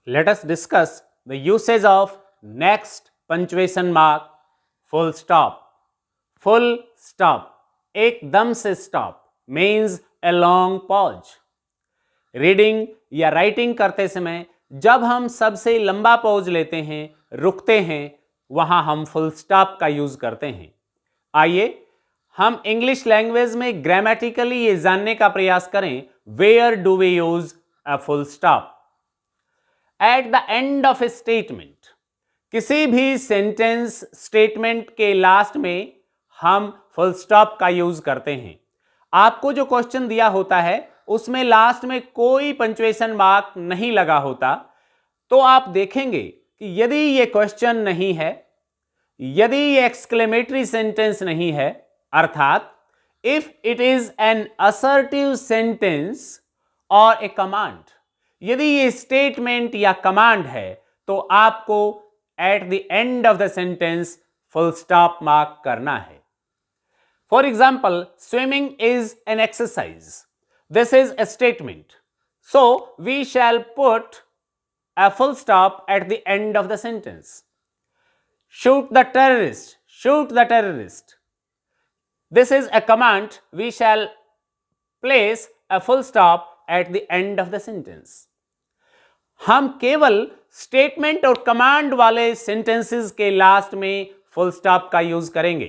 Let us discuss the usage of next punctuation mark full stop. Full stop, एकदम से stop means a long pause. Reading या writing करते समय जब हम सबसे लंबा पॉज लेते हैं, रुकते हैं, वहां हम फुल स्टॉप का यूज करते हैं। आइए हम इंग्लिश लैंग्वेज में ग्रामेटिकली ये जानने का प्रयास करें, where do we use a full stop. At the end of a statement, किसी भी सेंटेंस स्टेटमेंट के लास्ट में हम फुल स्टॉप का यूज करते हैं। आपको जो क्वेश्चन दिया होता है उसमें लास्ट में कोई पंक्चुएशन मार्क नहीं लगा होता, तो आप देखेंगे कि यदि ये क्वेश्चन नहीं है, यदि ये एक्सक्लेमेटरी सेंटेंस नहीं है, अर्थात if it is an assertive sentence और ए कमांड, यदि ये स्टेटमेंट या कमांड है, तो आपको eight the end of the sentence full stop mark करना है। For example, swimming is an exercise, this is a statement, so we shall put a full stop at the end of the sentence. Shoot the terrorist, shoot the terrorist, this is a command, we shall place a full stop at the end of the sentence. हम केवल statement और command वाले sentences के last में full stop का use करेंगे।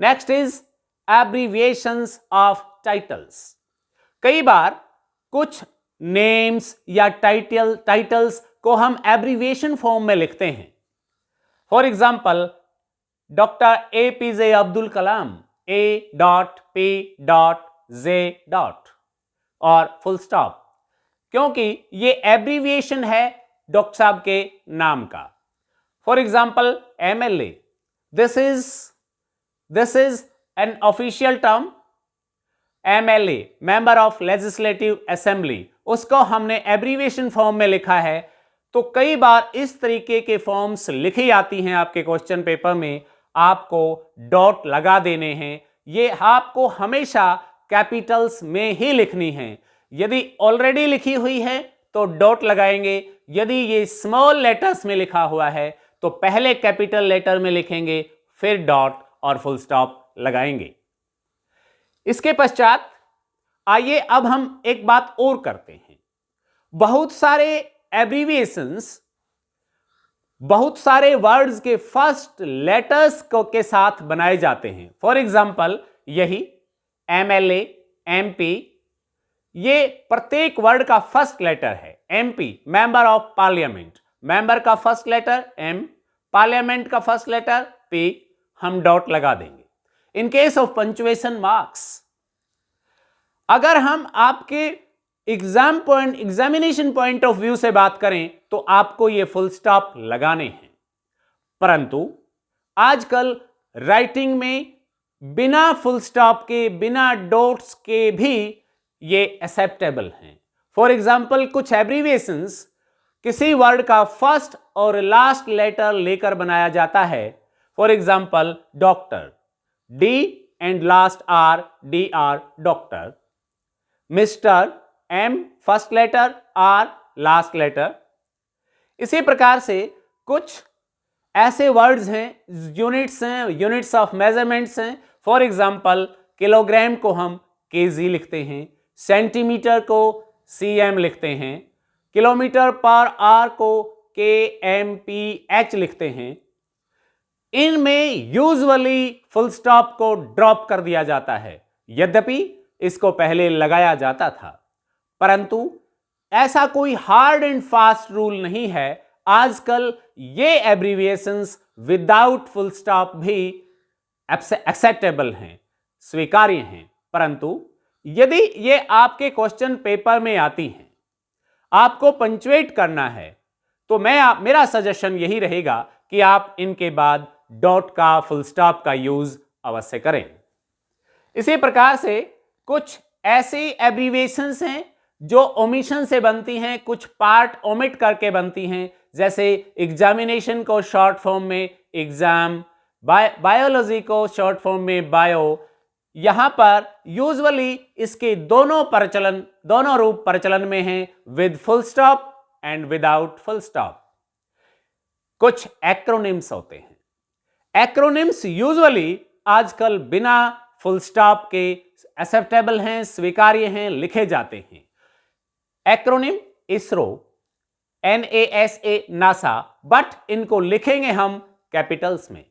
Next is abbreviations of titles. कई बार कुछ नेम्स या टाइटल्स को हम एब्रीविएशन फॉर्म में लिखते हैं। For example, doctor APJ Abdul Kalam, A.P.J. और फुल स्टॉप, क्योंकि ये एब्रीविएशन है डॉक्टर साहब के नाम का। For example, MLA, this is an official term. MLA, member of legislative assembly, उसको हमने एब्रीविएशन फॉर्म में लिखा है। तो कई बार इस तरीके के फॉर्म्स लिखी आती हैं आपके क्वेश्चन पेपर में, आपको डॉट लगा देने हैं। ये आपको हमेशा कैपिटल्स में ही लिखनी है। यदि ऑलरेडी लिखी हुई है तो डॉट लगाएंगे, यदि ये स्मॉल लेटर्स में लिखा हुआ है तो पहले कैपिटल लेटर में लिखेंगे, फिर डॉट और फुल स्टॉप लगाएंगे। इसके पश्चात आइए अब हम एक बात और करते हैं। बहुत सारे एब्रीविएशंस, बहुत सारे वर्ड्स के फर्स्ट लेटर्स के साथ बनाए जाते हैं। फॉर एग्जाम्पल, यही MLA, MP, ये प्रत्येक वर्ड का फर्स्ट लेटर है। MP, member of parliament, member का फर्स्ट लेटर M, पार्लियामेंट का फर्स्ट लेटर P, हम डॉट लगा देंगे। इन केस ऑफ पंक्चुएशन मार्क्स, अगर हम आपके एग्जामिनेशन पॉइंट ऑफ व्यू से बात करें तो आपको ये फुल स्टॉप लगाने हैं, परंतु आजकल राइटिंग में बिना फुल स्टॉप के, बिना डॉट्स के भी ये एक्सेप्टेबल हैं। फॉर एग्जाम्पल, कुछ एब्रीविएशंस किसी वर्ड का फर्स्ट और लास्ट लेटर लेकर बनाया जाता है। For example, doctor, D and last R, DR, doctor. Mister, M first letter, R last letter. इसी प्रकार से कुछ ऐसे वर्ड्स हैं, यूनिट्स हैं, यूनिट्स ऑफ मेजरमेंट्स हैं। फॉर एग्जाम्पल, किलोग्राम को हम kg लिखते हैं, सेंटीमीटर को cm लिखते हैं, किलोमीटर पर आवर को kmph लिखते हैं। इनमें यूजुअली फुल स्टॉप को ड्रॉप कर दिया जाता है, यद्यपि इसको पहले लगाया जाता था, परंतु ऐसा कोई हार्ड एंड फास्ट रूल नहीं है। आजकल ये एब्रीविएशंस विदाउट फुल स्टॉप भी एक्सेप्टेबल हैं, स्वीकार्य हैं, परंतु यदि ये आपके क्वेश्चन पेपर में आती हैं, आपको पंक्चुएट करना है, तो मेरा सजेशन यही रहेगा कि आप इनके बाद डॉट का, फुल स्टॉप का यूज अवश्य करें। इसी प्रकार से कुछ ऐसी एब्रीविएशंस हैं जो ओमिशन से बनती हैं, कुछ पार्ट ओमिट करके बनती हैं, जैसे एग्जामिनेशन को शॉर्ट फॉर्म में एग्जाम, बायोलॉजी को शॉर्ट फॉर्म में बायो। यहां पर यूजुअली इसके दोनों रूप प्रचलन में हैं, with full stop and without full stop. कुछ एक्रोनिम्स होते हैं। एक्रोनिम्स यूजुअली आजकल बिना फुल स्टॉप के एक्सेप्टेबल हैं, स्वीकार्य हैं, लिखे जाते हैं। Acronym ISRO, NASA, NASA, but इनको लिखेंगे हम कैपिटल्स में।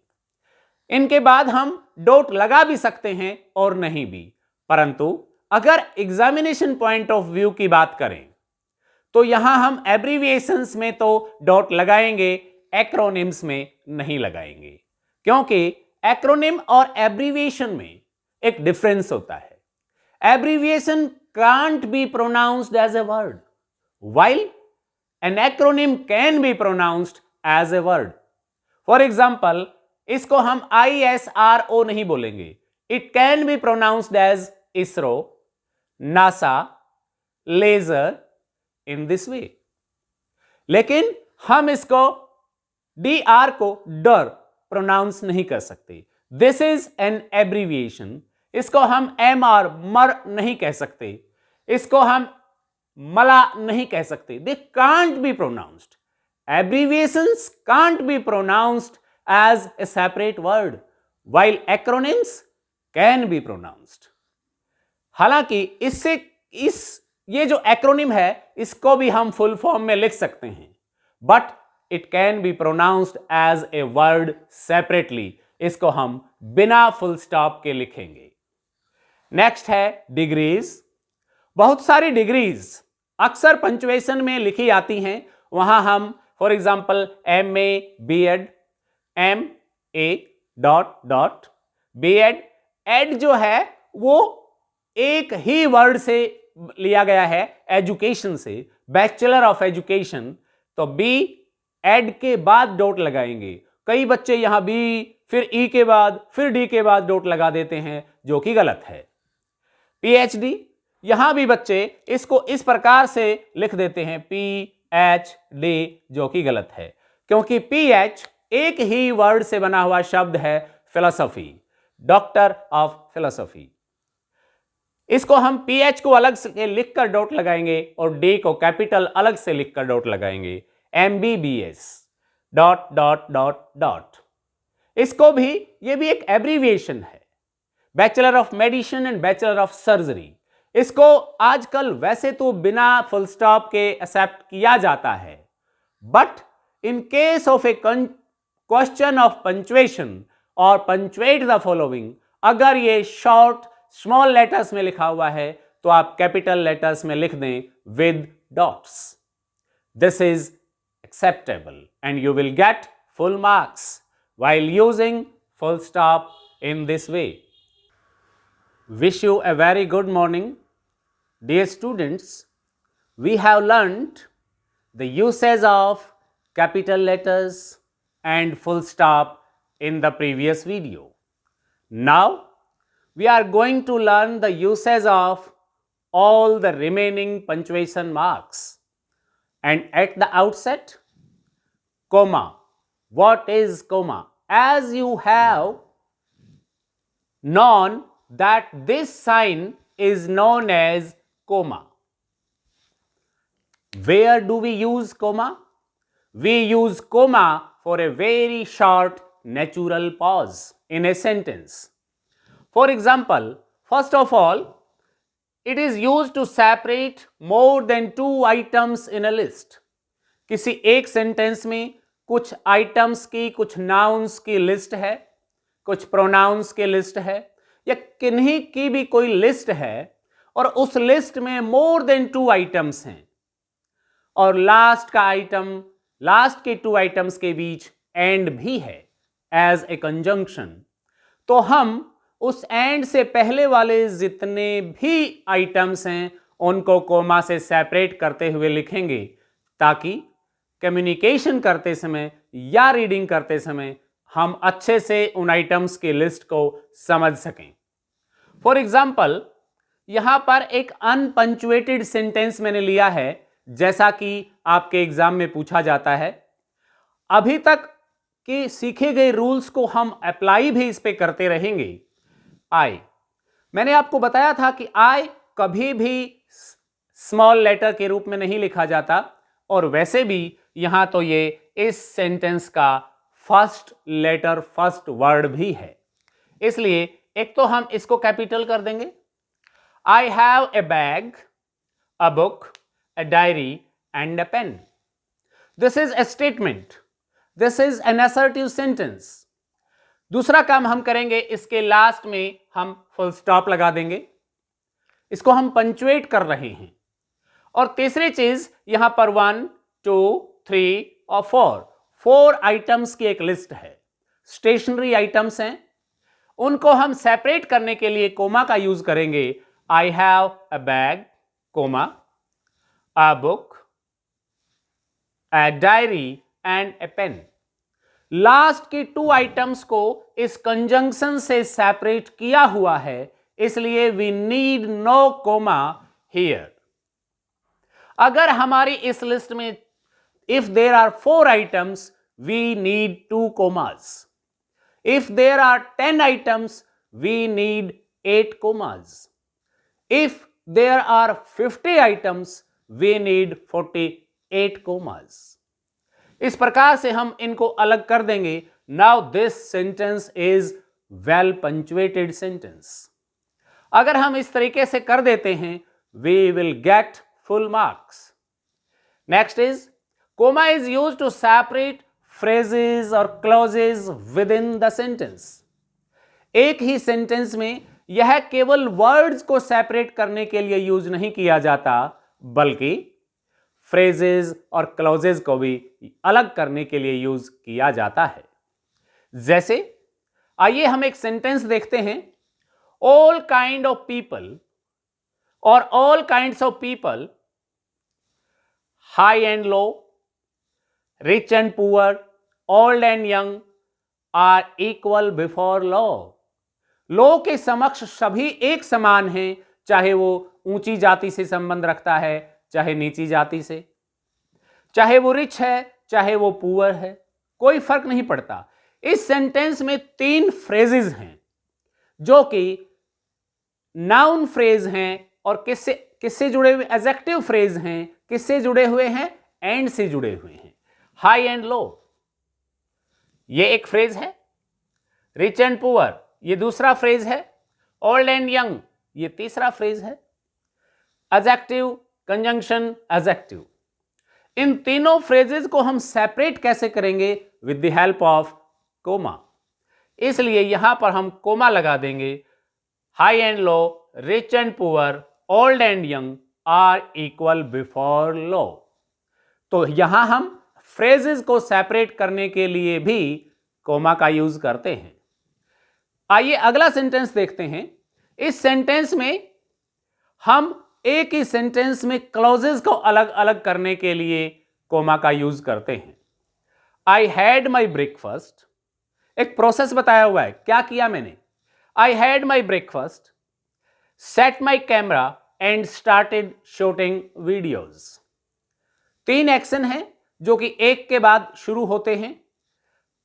इनके बाद हम डॉट लगा भी सकते हैं और नहीं भी, परंतु अगर एग्जामिनेशन पॉइंट ऑफ व्यू की बात करें तो यहां हम एब्रीविएशंस में तो डॉट लगाएंगे, एक्रोनिम्स में नहीं लगाएंगे, क्योंकि एक्रोनिम और एब्रीविएशन में एक डिफरेंस होता है। Abbreviation can't be pronounced as a word, while an acronym can be pronounced as a word. For example, इसको हम ISRO नहीं बोलेंगे, it can be pronounced as ISRO, NASA, laser, in this way. लेकिन हम इसको DR को डर प्रोनाउंस नहीं कर सकते, दिस इज एन एब्रीविएशन। इसको हम MR मर नहीं कह सकते, इसको हम मला नहीं कह सकते, they can't be pronounced. Abbreviations can't be pronounced as a separate word, while acronyms can be pronounced। हालांकि ये जो एक्रोनिम है इसको भी हम फुल फॉर्म में लिख सकते हैं, but it can be pronounced as a word separately. इसको हम बिना फुल स्टॉप के लिखेंगे। नेक्स्ट है डिग्रीज। बहुत सारी डिग्रीज अक्सर पंक्चुएशन में लिखी आती हैं। वहां हम for example MA, B.Ed, MA dot dot B.Ed, ed जो है वो एक ही वर्ड से लिया गया है, एजुकेशन से, बैचलर ऑफ एजुकेशन, तो B.Ed के बाद डॉट लगाएंगे। कई बच्चे यहां B फिर E के बाद फिर D के बाद डॉट लगा देते हैं, जो कि गलत है। PhD, यहां भी बच्चे इसको इस प्रकार से लिख देते हैं PhD, जो कि गलत है, क्योंकि PH एक ही वर्ड से बना हुआ शब्द है, फिलोसॉफी, डॉक्टर ऑफ फिलोसॉफी। इसको हम PH को अलग से लिखकर डॉट लगाएंगे और D को कैपिटल अलग से लिखकर डॉट लगाएंगे, MBBS dot dot dot dot. इसको भी, ये भी एक एब्रीविएशन है, bachelor of medicine and bachelor of surgery. इसको आजकल वैसे तो बिना फुल स्टॉप के एक्सेप्ट किया जाता है, but in case of A question of punctuation और पंक्चुएट द फॉलोइंग, अगर ये शॉर्ट स्मॉल लेटर्स में लिखा हुआ है तो आप कैपिटल लेटर्स में लिख दें with dots. This is acceptable and you will get full marks while using full stop in this way. Wish you a very good morning. Dear students, we have learnt the usage of capital letters and full stop in the previous video. Now, we are going to learn the usage of all the remaining punctuation marks. And at the outset, comma. What is comma? As you have known that this sign is known as comma. Where do we use comma? We use comma for a very short natural pause in a sentence. For example, first of all, it is used to separate more than two items in a list. किसी एक sentence में कुछ items की, कुछ nouns की list है, कुछ pronounce की लिस्ट है, या किन्हीं की भी कोई लिस्ट है और उस लिस्ट में मोर देन टू आइटम्स हैं और लास्ट का आइटम, लास्ट के टू आइटम्स के बीच एंड भी है एज ए कंजंक्शन, तो हम उस एंड से पहले वाले जितने भी आइटम्स हैं उनको कोमा से सेपरेट करते हुए लिखेंगे, ताकि कम्युनिकेशन करते समय या रीडिंग करते समय हम अच्छे से उन आइटम्स की लिस्ट को समझ सकें। फॉर एग्जाम्पल, यहां पर एक अनपंक्चुएटेड सेंटेंस मैंने लिया है, जैसा कि आपके एग्जाम में पूछा जाता है। अभी तक के सीखे गए रूल्स को हम अप्लाई भी इस पे करते रहेंगे। आई, मैंने आपको बताया था कि आई कभी भी स्मॉल लेटर के रूप में नहीं लिखा जाता, और वैसे भी यहां तो ये इस सेंटेंस का फर्स्ट लेटर फर्स्ट वर्ड भी है, इसलिए एक तो हम इसको कैपिटल कर देंगे। I have a bag, a book, a diary and a pen. This is a statement, this is an assertive sentence. दूसरा काम हम करेंगे, इसके लास्ट में हम फुल स्टॉप लगा देंगे, इसको हम पंचुएट कर रहे हैं। और तीसरी चीज, यहां पर 1 2 3 और 4 आइटम्स की एक लिस्ट है, स्टेशनरी आइटम्स हैं, उनको हम सेपरेट करने के लिए कोमा का यूज करेंगे। I have a bag, comma, a book, a diary and a pen. Last की 2 आइटम्स को इस कंजंक्शन से सेपरेट किया हुआ है, इसलिए we need no comma here. अगर हमारी इस लिस्ट में if there are 4 items, we need 2 commas. If there are 10 items, we need 8 commas. If there are 50 items, we need 48 commas. इस प्रकार से हम इनको अलग कर देंगे। Now this sentence is well punctuated sentence. अगर हम इस तरीके से कर देते हैं, we will get full marks. Next is, comma is used to separate phrases और clauses within the sentence। एक ही सेंटेंस में यह केवल वर्ड्स को सेपरेट करने के लिए यूज नहीं किया जाता, बल्कि phrases और clauses को भी अलग करने के लिए यूज किया जाता है। जैसे आइए हम एक सेंटेंस देखते हैं, all kind of people और all kinds of people, high and low, rich and poor, old and young are equal before law। Law के समक्ष सभी एक समान हैं, चाहे वो ऊंची जाति से संबंध रखता है, चाहे नीची जाति से, चाहे वो रिच है, चाहे वो पुअर है, कोई फर्क नहीं पड़ता। इस सेंटेंस में 3 फ्रेजेस हैं जो कि नाउन फ्रेज हैं और किससे जुड़े हुए, एडजेक्टिव फ्रेज हैं, किससे जुड़े हुए हैं, एंड से जुड़े हुए हैं। हाई एंड लो ये एक फ्रेज है, रिच एंड पुअर ये दूसरा फ्रेज है, ओल्ड एंड यंग ये तीसरा फ्रेज है। एडजेक्टिव, कंजंक्शन, एडजेक्टिव, इन तीनों फ्रेजेस को हम सेपरेट कैसे करेंगे? With the help of comma. इसलिए यहां पर हम कोमा लगा देंगे। High and low, rich and poor, old and young are equal before law. तो यहां हम फ्रेजेस को सेपरेट करने के लिए भी कोमा का यूज करते हैं। आइए अगला सेंटेंस देखते हैं। इस सेंटेंस में हम एक ही सेंटेंस में क्लॉजेस को अलग अलग करने के लिए कोमा का यूज करते हैं। आई हैड माई ब्रेकफास्ट, एक प्रोसेस बताया हुआ है, क्या किया मैंने? आई had my breakfast, set my camera and started shooting videos. 3 action हैं जो कि एक के बाद शुरू होते हैं,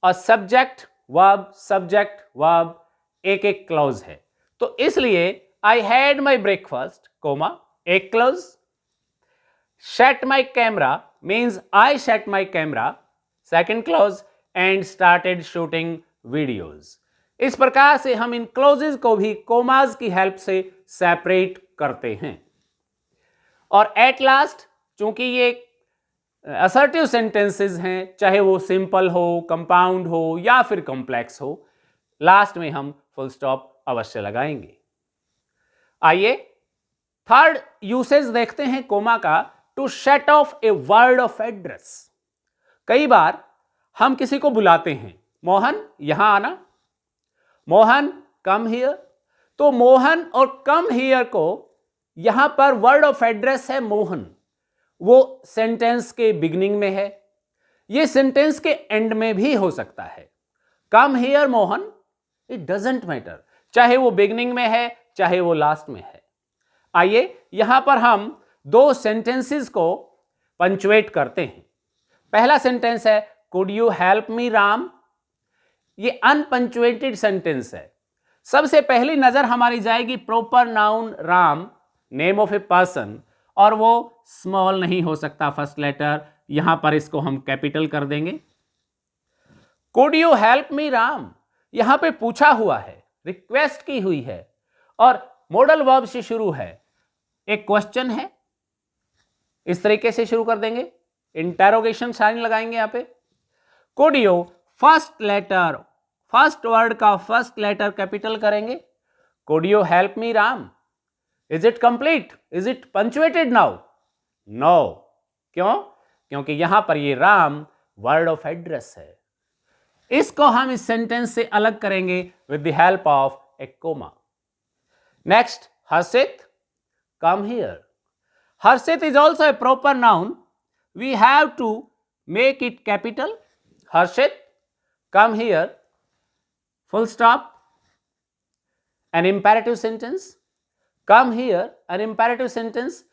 और सब्जेक्ट वर्ब एक एक क्लॉज है। तो इसलिए I had my breakfast comma एक clause, set my camera means I set my camera second clause, and started shooting videos. इस प्रकार से हम इन क्लॉजेस को भी कोमाज की हेल्प से सेपरेट करते हैं। और एट लास्ट, चूंकि ये असर्टिव सेंटेंसेस हैं, चाहे वो सिंपल हो, कंपाउंड हो या फिर कॉम्प्लेक्स हो, लास्ट में हम फुल स्टॉप अवश्य लगाएंगे। आइए थर्ड यूसेज देखते हैं कोमा का, to shut off a word of address. कई बार हम किसी को बुलाते हैं, मोहन यहां आना, मोहन कम हियर। तो मोहन और कम हियर को यहां पर वर्ड ऑफ एड्रेस है मोहन, वो सेंटेंस के बिगिनिंग में है, ये सेंटेंस के एंड में भी हो सकता है। Come here Mohan, it doesn't matter, चाहे वो बिगिनिंग में है चाहे वो लास्ट में है। आइए यहां पर हम 2 सेंटेंसेस को पंचुएट करते हैं। पहला सेंटेंस है could you help me Ram, ये अनपंचुएटेड सेंटेंस है। सबसे पहली नजर हमारी जाएगी proper noun Ram, name of a person, और वो स्मॉल नहीं हो सकता फर्स्ट लेटर, यहां पर इसको हम कैपिटल कर देंगे। Could you help me Ram, यहां पे पूछा हुआ है, रिक्वेस्ट की हुई है और मॉडल वर्ब से शुरू है, एक क्वेश्चन है, इस तरीके से शुरू कर देंगे, इंटेरोगेशन साइन लगाएंगे यहां पे। Could you, first letter, first word का फर्स्ट लेटर कैपिटल करेंगे। Could you help me Ram, is it complete, is it punctuated now? No. क्यों? क्योंकि यहां पर ये राम वर्ड ऑफ एड्रेस है। इसको हम इस सेंटेंस से अलग करेंगे with the help of a comma. Next, Harshit, come here. Harshit is also a proper noun. We have to make it capital. Harshit, come here. Full stop. An imperative sentence. Come here, an imperative sentence.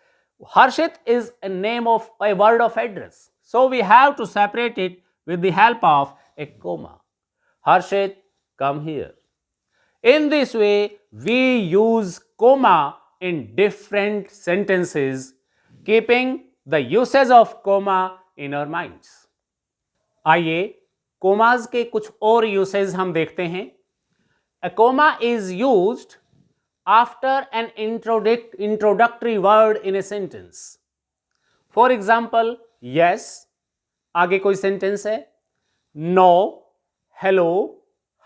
Harshit is a name of a word of address. So we have to separate it with the help of a comma. Harshit, come here. In this way, we use comma in different sentences, keeping the usage of comma in our minds. आइए commas के कुछ और usage हम देखते हैं। A comma is used after an introductory word in a sentence. For example, yes, आगे कोई sentence है, no, hello,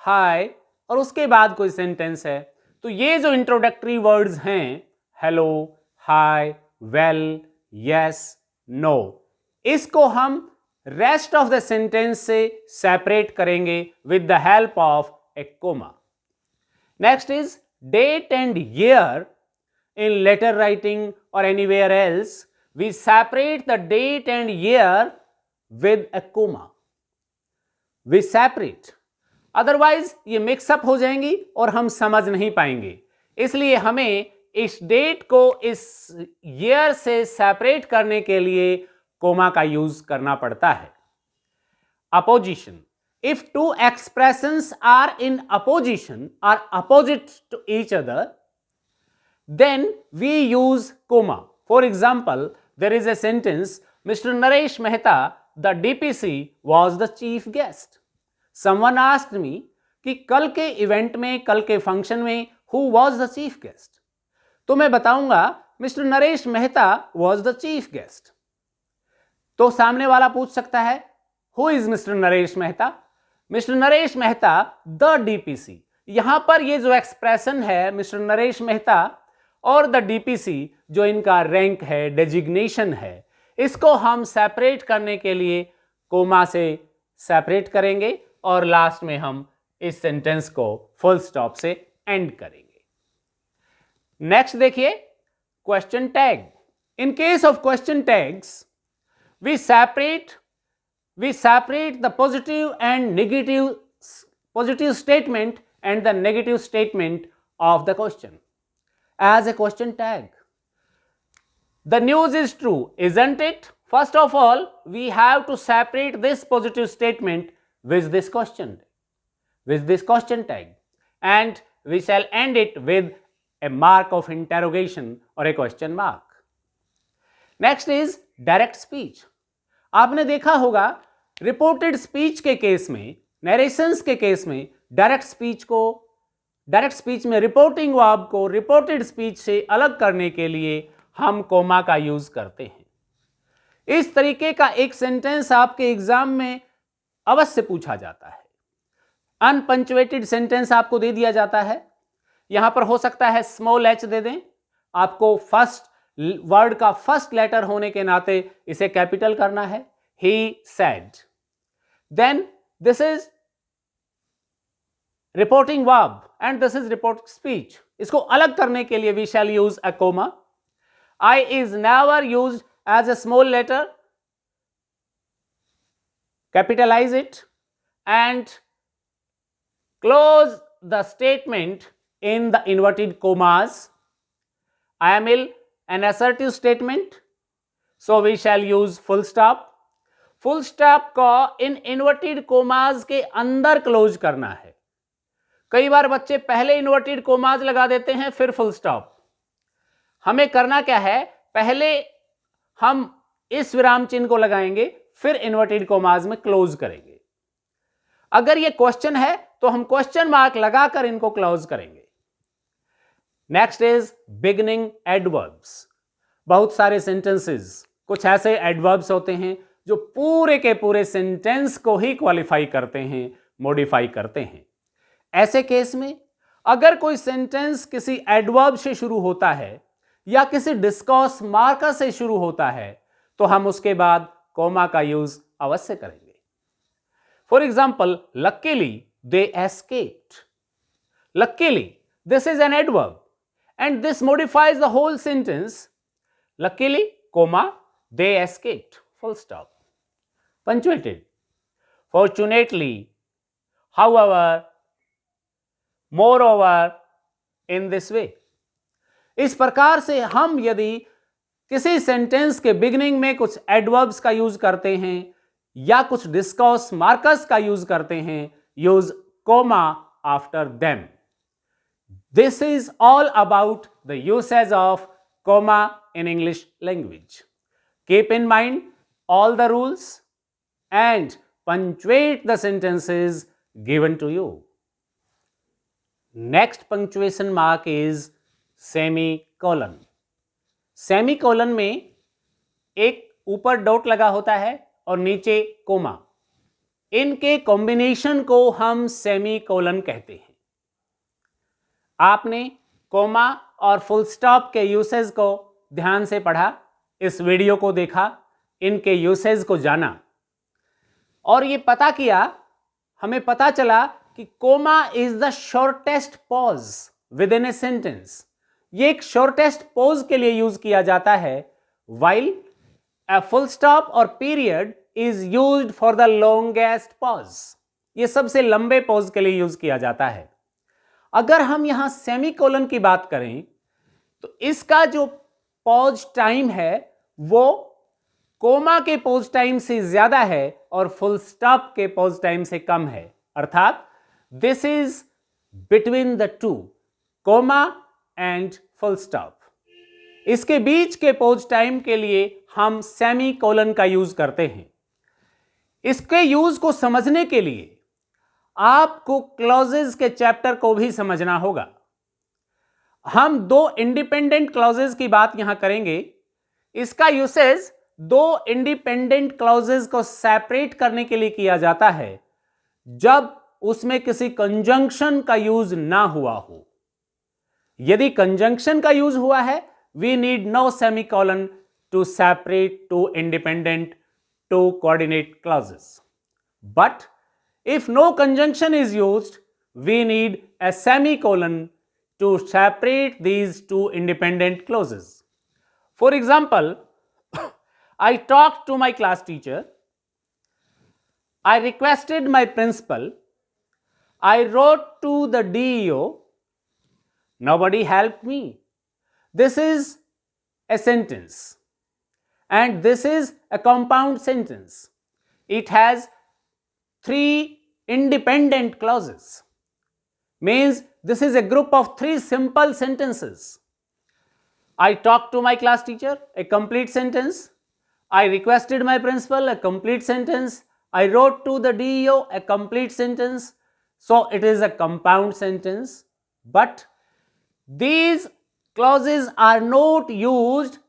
hi, और उसके बाद कोई सेंटेंस है, तो ये जो इंट्रोडक्टरी वर्ड्स हैं, hello, hi, well, yes, no, इसको हम रेस्ट ऑफ द सेंटेंस से सेपरेट करेंगे with the help of a comma. Next is date and year. In letter writing और anywhere else we separate the date and year with a comma. We separate, otherwise ये mixup हो जाएंगी और हम समझ नहीं पाएंगे, इसलिए हमें इस डेट को इस ईयर से सेपरेट करने के लिए कोमा का यूज करना पड़ता है। Apposition, if two expressions are in apposition, are opposite to each other, then we use comma. For example, there is a sentence, Mr. Naresh Mehta, the DPC, was the chief guest. Someone asked me कि कल के event में, कल के function में who was the chief guest? तो मैं बताऊंगा mister Naresh Mehta was the chief guest. तो सामने वाला पूछ सकता है who is mister Naresh Mehta? Mister Naresh Mehta the DPC। यहां पर ये जो एक्सप्रेशन है मिस्टर नरेश मेहता और द DPC, जो इनका रैंक है, डेजिग्नेशन है, इसको हम सेपरेट करने के लिए कोमा से सेपरेट करेंगे और लास्ट में हम इस सेंटेंस को फुल स्टॉप से एंड करेंगे। नेक्स्ट देखिए, question tag. In case of question tags we separate the positive and negative, positive statement and the negative statement of the question as a question tag. The news is true, isn't it? First of all, we have to separate this positive statement with this question tag, and we shall end it with a mark of interrogation or a question mark. Next is direct speech. आपने देखा होगा reported speech के case में, narrations के case में direct speech में reporting verb को reported speech से अलग करने के लिए हम कोमा का यूज करते हैं। इस तरीके का एक सेंटेंस आपके एग्जाम में अवश्य पूछा जाता है। अनपंक्चुएटेड सेंटेंस आपको दे दिया जाता है, यहां पर हो सकता है स्मॉल एच दे दें, आपको फर्स्ट वर्ड का फर्स्ट लेटर होने के नाते इसे कैपिटल करना है, he said. Then this is reporting verb and this is report speech. इसको अलग करने के लिए we shall use a comma. I is never used as a small letter, capitalize it and close the statement in the inverted commas. I am an assertive statement, so we shall use full stop. Full stop को इन inverted commas के अंदर close करना है। कई बार बच्चे पहले inverted commas लगा देते हैं फिर full stop। हमें करना क्या है, पहले हम इस विराम चिन्ह को लगाएंगे, फिर इन्वर्टेड कॉमास में क्लोज करेंगे। अगर ये क्वेश्चन है तो हम क्वेश्चन मार्क लगाकर इनको क्लोज करेंगे। Next is beginning adverbs. बहुत सारे सेंटेंसेस, कुछ ऐसे एडवर्ब्स होते हैं जो पूरे के पूरे सेंटेंस को ही क्वालिफाई करते हैं, मॉडिफाई करते हैं। ऐसे केस में अगर कोई सेंटेंस किसी एडवर्ब से शुरू होता है या किसी डिस्कॉर्स मार्कर से शुरू होता है तो हम उसके बाद कॉमा का यूज अवश्य करेंगे। For example, luckily they escaped. Luckily, this is an adverb and this modifies the whole sentence. Luckily, comma, they escaped, full stop. Punctuated. Fortunately, however, moreover, in this way. इस प्रकार से हम यदि किसी sentence के beginning में कुछ adverbs का यूज करते हैं या कुछ डिस्कॉर्स मार्कर्स का यूज करते हैं, use comma after them. This is all about the usage of comma in English language. Keep in mind all the rules and punctuate the sentences given to you. Next punctuation mark is semicolon. Semicolon में एक ऊपर dot लगा होता है और नीचे coma. इनके combination को हम सेमीकोलन कहते हैं। आपने कोमा और फुल स्टॉप के यूसेज को ध्यान से पढ़ा, इस वीडियो को देखा, इनके यूसेज को जाना और ये पता किया, हमें पता चला कि comma is the shortest pause within a sentence. ये एक शॉर्टेस्ट पॉज के लिए यूज किया जाता है, वाइल a full stop और period is used for the longest pause. ये सबसे लंबे पॉज के लिए यूज किया जाता है। अगर हम यहां सेमीकोलन की बात करें तो इसका जो पॉज टाइम है वो कोमा के पॉज टाइम से ज्यादा है और फुल स्टॉप के पॉज टाइम से कम है। अर्थात this is between the two, comma and full stop. इसके बीच के पॉज टाइम के लिए हम सेमीकोलन का यूज करते हैं। इसके यूज को समझने के लिए आपको क्लॉजेस के चैप्टर को भी समझना होगा। हम दो इंडिपेंडेंट क्लॉजेस की बात यहां करेंगे। इसका यूसेज दो इंडिपेंडेंट क्लॉजेस को सेपरेट करने के लिए किया जाता है जब उसमें किसी कंजंक्शन का यूज ना हुआ हो। यदि कंजंक्शन का यूज हुआ है, we need no semicolon to separate two independent to coordinate clauses. But if no conjunction is used, we need a semicolon to separate these two independent clauses. For example, I talked to my class teacher, I requested my principal, I wrote to the DEO, nobody helped me. This is a sentence and this is a compound sentence. It has three independent clauses. Means this is a group of three simple sentences. I talked to my class teacher, a complete sentence. I requested my principal, a complete sentence. I wrote to the DEO, a complete sentence. So it is a compound sentence. But these clauses are not used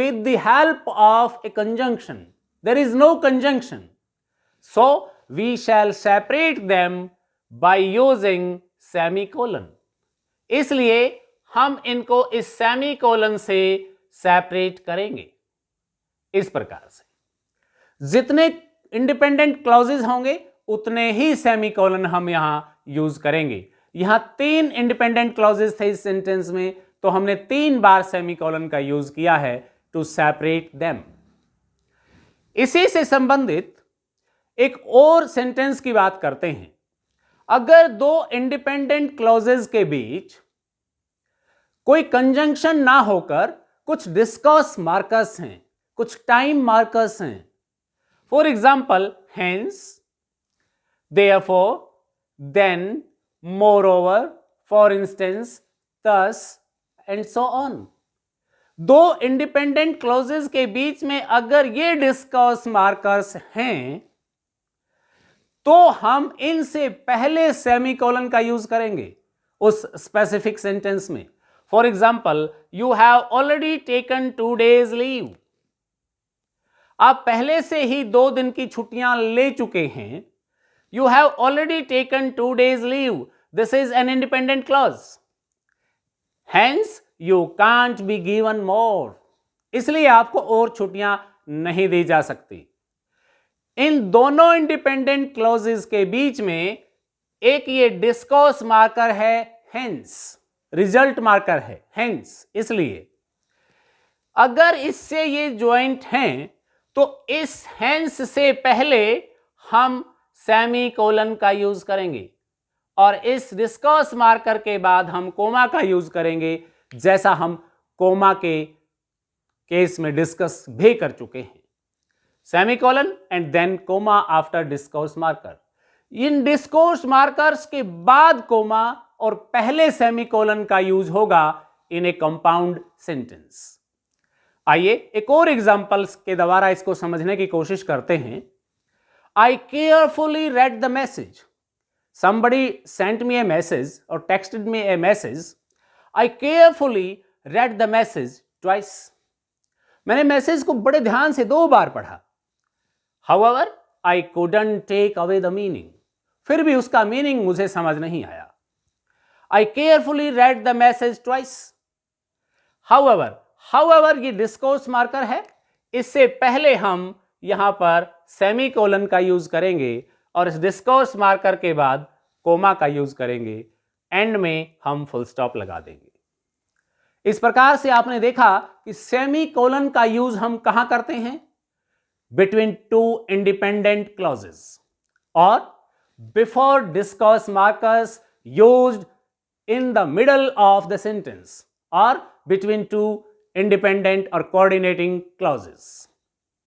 with the help of a conjunction. There is no conjunction. So we shall separate them by using semicolon. इसलिए हम इनको इस semicolon से separate करेंगे। इस प्रकार से जितने इंडिपेंडेंट क्लॉजेस होंगे उतने ही सेमीकोलन हम यहां यूज करेंगे। यहां तीन इंडिपेंडेंट क्लॉजेस थे इस सेंटेंस में, तो हमने 3 बार सेमीकोलन का यूज किया है टू सेपरेट देम। इसी से संबंधित एक और सेंटेंस की बात करते हैं। अगर दो इंडिपेंडेंट क्लॉजेस के बीच कोई कंजंक्शन ना होकर कुछ डिस्कॉर्स मार्कर्स हैं, कुछ टाइम मार्कर्स हैं, for example hence, therefore, then, moreover, for instance, thus, and so on. दो इंडिपेंडेंट क्लॉजेस के बीच में अगर ये डिस्कस मार्कर्स हैं तो हम इनसे पहले सेमीकोलन का यूज करेंगे उस स्पेसिफिक सेंटेंस में। For example, you have already taken 2 days leave. आप पहले से ही 2 दिन की छुट्टियां ले चुके हैं। You have already taken 2 days leave, this is an independent clause, hence you can't be given more, इसलिए आपको और छुट्टियां नहीं दी जा सकती। इन दोनों इंडिपेंडेंट क्लॉजेस के बीच में एक ये डिस्कोर्स मार्कर है, हेंस, रिजल्ट मार्कर है, हेंस। इसलिए अगर इससे ये ज्वाइंट हैं तो इस हेंस से पहले हम सेमीकोलन का यूज करेंगे और इस डिस्कोर्स मार्कर के बाद हम कोमा का यूज करेंगे, जैसा हम कोमा के केस में डिस्कस भी कर चुके हैं। Semicolon and then comma after discourse marker. इन डिस्कोर्स मार्कर्स के बाद कोमा और पहले सेमीकोलन का यूज होगा इन ए कंपाउंड सेंटेंस। आइए एक और एग्जांपल के द्वारा इसको समझने की कोशिश करते हैं। I carefully read the message. Somebody sent me a message or texted me a message. I carefully read the message twice. मैंने मैसेज को बड़े ध्यान से 2 बार पढ़ा। However, I couldn't take away the meaning. फिर भी उसका मीनिंग मुझे समझ नहीं आया। I carefully read the message twice. However, ये डिस्कोर्स मार्कर है, इससे पहले हम यहां पर सेमीकोलन का यूज करेंगे और इस डिस्कोर्स मार्कर के बाद कोमा का यूज करेंगे, एंड में हम फुल स्टॉप लगा देंगे। इस प्रकार से आपने देखा कि सेमीकोलन का यूज हम कहां करते हैं? बिटवीन 2 इंडिपेंडेंट क्लॉजेस और before discourse markers used in the middle of the sentence or between 2 independent or coordinating clauses.